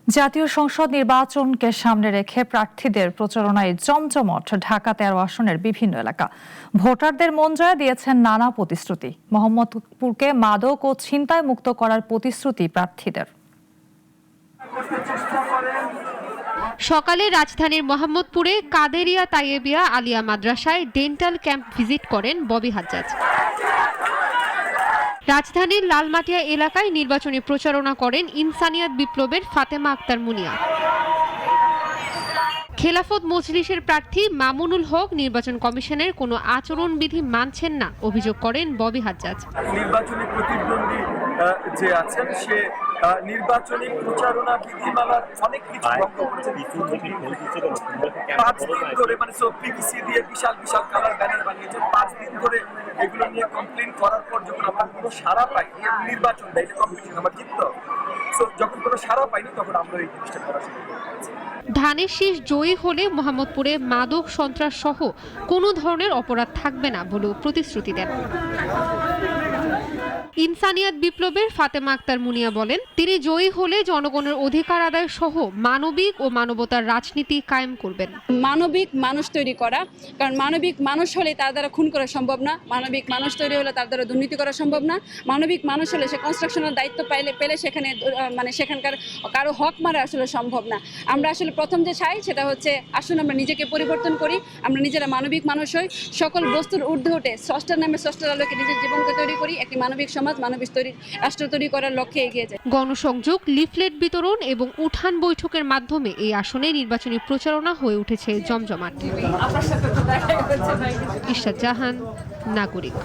জাতীয় সংসদ নির্বাচনকে সামনে রেখে প্রার্থীদের প্রচারণায় জমজমট ঢাকা 13 আসনের বিভিন্ন এলাকা। ভোটারদের মন জয় দিয়েছেন নানা প্রতিশ্রুতি। মোহাম্মদপুরকে মাদক ও ছিনতাই মুক্ত করার প্রতিশ্রুতি প্রার্থীদের। সকালে রাজধানীর মোহাম্মদপুরে কাদেরিয়া তাইয়েবিয়া আলিয়া মাদ্রাসায় ডেন্টাল ক্যাম্প ভিজিট করেন ববি হাজ্জাজ। রাজধানীর লালমাটিয়া এলাকায় নির্বাচনী প্রচারণা করেন ইনসানিয়াত বিপ্লবের ফাতেমা আক্তার মুনিয়া। খেলাফত মজলিসের প্রার্থী মামুনুল হক নির্বাচন কমিশনের কোনো আচরণবিধি মানছেন না অভিযোগ করেন ববি হাজ্জাজ। নির্বাচনী প্রতিদ্বন্দ্বী যে আছেন সে নির্বাচনী প্রচারণা বিধিমালার অনেক কিছু ভঙ্গ করেছেন। 5 দিন ধরে মানে পিভিসি দিয়ে বিশাল বিশাল কালার ব্যানার বানিয়েছেন। 5 দিন ধরে এগুলো নিয়ে কমপ্লেন করার পর যখন আমরা কোনো সাড়া পাই, নির্বাচনটা এটা কম্পিটিশন আমার জিতত, যখন কোনো সাড়া পাইনি তখন আমরা এই জিনিসটা করা শুরু করেছি। ধানের শীষ জয়ী হলে মোহাম্মদপুরে মাদক সন্ত্রাস সহ কোনো ধরনের অপরাধ থাকবে না বলেও প্রতিশ্রুতি দেন। ইনসানিয়াত বিপ্লবের ফাতেমা আক্তার মুনিয়া বলেন, তিনি জয়ী হলে জনগণের অধিকার আদায় সহ মানবিক ও মানবতার রাজনীতি কায়েম করবেন। মানবিক মানুষ তৈরি করা, কারণ মানবিক মানুষ হলে তার দ্বারা খুন করা সম্ভব না, মানবিক মানুষ তৈরি হলে তার দ্বারা দুর্নীতি করা সম্ভব না, মানবিক মানুষ হলে সে কনস্ট্রাকশনের দায়িত্ব পেলে সেখানে মানে সেখানকার কারো হক মারা আসলে সম্ভব না। আমরা আসলে প্রথম যে চাই সেটা হচ্ছে আসুন আমরা নিজেকে পরিবর্তন করি, আমরা নিজেরা মানবিক মানুষ হই, সকল বস্তুর ঊর্ধ্বে উঠে স্রষ্টার নামে স্রষ্টার আলোকে নিজের জীবনকে তৈরি করি, একটি মানবিক সমাজ মানবিক রাষ্ট্র তৈরি করার লক্ষ্যে এগিয়ে যায়। গণসংযোগ, লিফলেট বিতরণ এবং উঠান বৈঠকের মাধ্যমে এই আসনে নির্বাচনী প্রচারণা হয়ে উঠেছে জমজমাট। ইশরাত জাহান, নাগরিক।